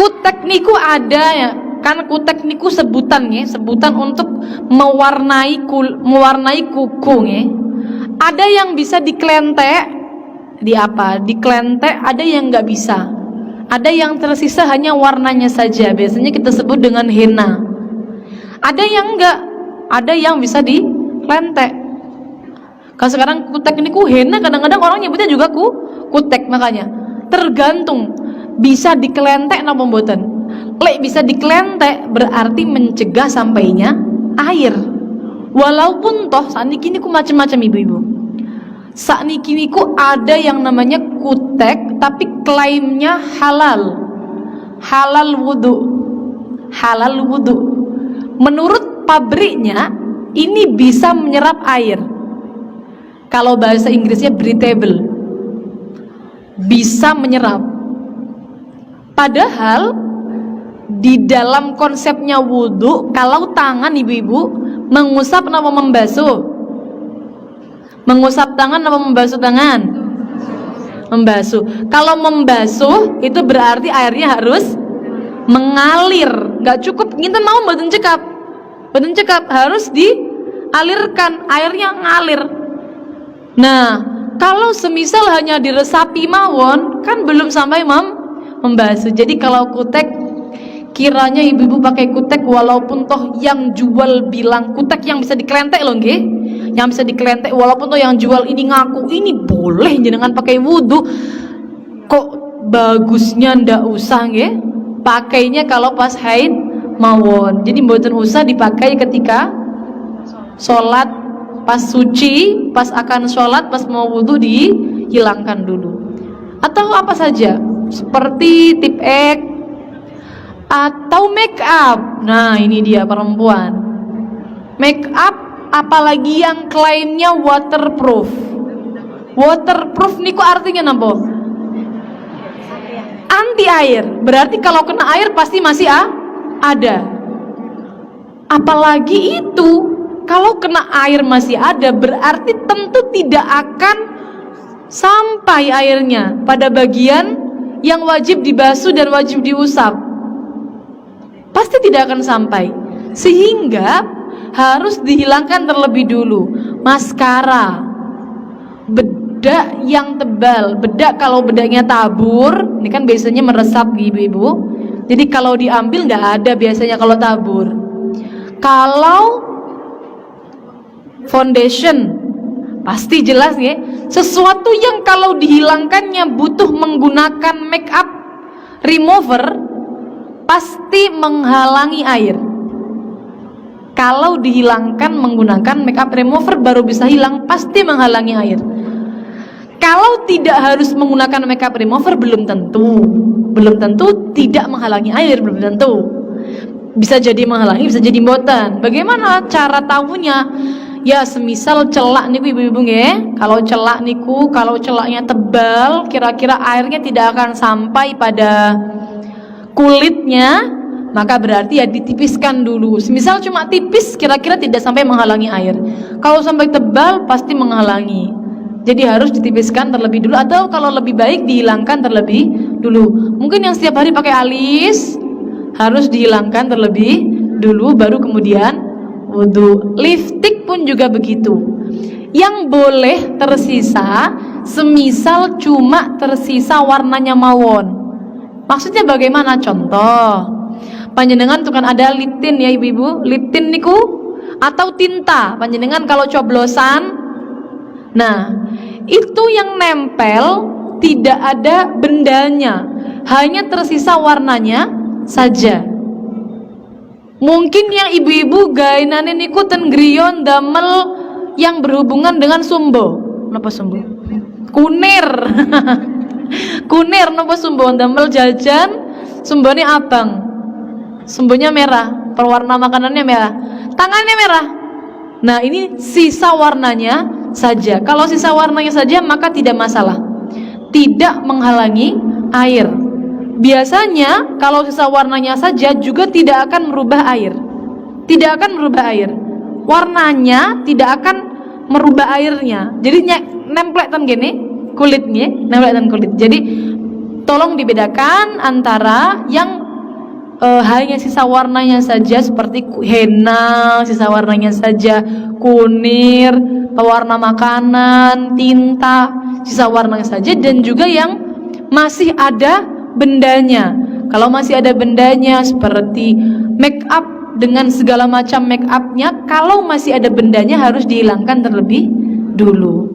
Kutek niku ada ya, kan kutek niku sebutan ya, sebutan untuk mewarnai kuku ya. Ada yang bisa diklentek, diklentek, ada yang nggak bisa. Ada yang tersisa hanya warnanya saja, biasanya kita sebut dengan henna. Ada yang enggak, ada yang bisa diklentek. Kalau sekarang kutek niku henna, kadang-kadang orang nyebutnya juga kutek, makanya tergantung bisa diklentek napa mboten. Lek bisa diklentek berarti mencegah sampainya air. Walaupun toh sakniki niku macam-macam ibu-ibu. Sakniki niku ada yang namanya kutek tapi klaimnya halal. Halal wudu. Menurut pabriknya ini bisa menyerap air. Kalau bahasa Inggrisnya breathable. Bisa menyerap. Padahal di dalam konsepnya wudu, kalau tangan ibu-ibu mengusap atau membasuh? Mengusap tangan atau membasuh tangan? Membasuh. Kalau membasuh itu berarti airnya harus mengalir. Gak cukup kita mau mboten cekap, harus dialirkan, airnya ngalir. Nah, kalau semisal hanya diresapi mawon, kan belum sampai membasuh. Jadi kalau kutek, kiranya ibu-ibu pakai kutek, walaupun toh yang jual bilang kutek yang bisa diklentek loh nggih, yang bisa diklentek, walaupun toh yang jual ini ngaku ini boleh jenengan pakai wudu, kok bagusnya ndak usah nggih, pakainya kalau pas haid mawon. Jadi mboten usah dipakai ketika sholat, pas suci, pas akan sholat, pas mau wudu dihilangkan dulu. Atau apa saja, seperti tip X atau make up. Nah, ini dia perempuan. Make up apalagi yang klaimnya waterproof. Waterproof niku artinya napa? Anti air. Berarti kalau kena air pasti masih ada. Apalagi itu, kalau kena air masih ada, berarti tentu tidak akan sampai airnya pada bagian yang wajib dibasuh dan wajib diusap. Pasti tidak akan sampai. Sehingga harus dihilangkan terlebih dulu. Maskara, bedak yang tebal, bedak kalau bedaknya tabur, ini kan biasanya meresap ibu-ibu. Jadi kalau diambil nggak ada biasanya kalau tabur. Kalau foundation pasti jelas ya, sesuatu yang kalau dihilangkannya butuh menggunakan make up remover, pasti menghalangi air. Kalau dihilangkan menggunakan make up remover baru bisa hilang, pasti menghalangi air. Kalau tidak harus menggunakan make up remover belum tentu tidak menghalangi air, belum tentu. Bisa jadi menghalangi, bisa jadi mboten. Bagaimana cara tahunya? Ya semisal celak niku ibu-ibu nggih. Kalau celak niku, kalau celaknya tebal, kira-kira airnya tidak akan sampai pada kulitnya, maka berarti ya ditipiskan dulu. Semisal cuma tipis, kira-kira tidak sampai menghalangi air. Kalau sampai tebal pasti menghalangi. Jadi harus ditipiskan terlebih dulu, atau kalau lebih baik dihilangkan terlebih dulu. Mungkin yang setiap hari pakai alis harus dihilangkan terlebih dulu baru kemudian wudu. Lipstik pun juga begitu. Yang boleh tersisa semisal cuma tersisa warnanya mawon. Maksudnya bagaimana? Contoh, panjenengan tuh kan ada lip tint ya ibu-ibu, lip tint niku atau tinta panjenengan kalau coblosan. Nah, itu yang nempel tidak ada bendanya, hanya tersisa warnanya saja. Mungkin yang ibu-ibu gaenane niku ten griyon damel yang berhubungan dengan sumbo. Napa sumbo? Kunir. Kunir napa sumbo damel jajan, sumbone abang. Sumbonya merah, perwarna makanannya merah. Tangannya merah. Nah, ini sisa warnanya saja. Kalau sisa warnanya saja maka tidak masalah. Tidak menghalangi air. Biasanya kalau sisa warnanya saja juga tidak akan merubah air. Tidak akan merubah air. Warnanya tidak akan merubah airnya. Jadi nemplek tan gini kulitnya, nemplek tan kulit. Jadi tolong dibedakan antara yang hanya sisa warnanya saja seperti henna, sisa warnanya saja, kunir, pewarna makanan, tinta, sisa warnanya saja, dan juga yang masih ada bendanya. Kalau masih ada bendanya seperti make up dengan segala macam make upnya, kalau masih ada bendanya harus dihilangkan terlebih dulu.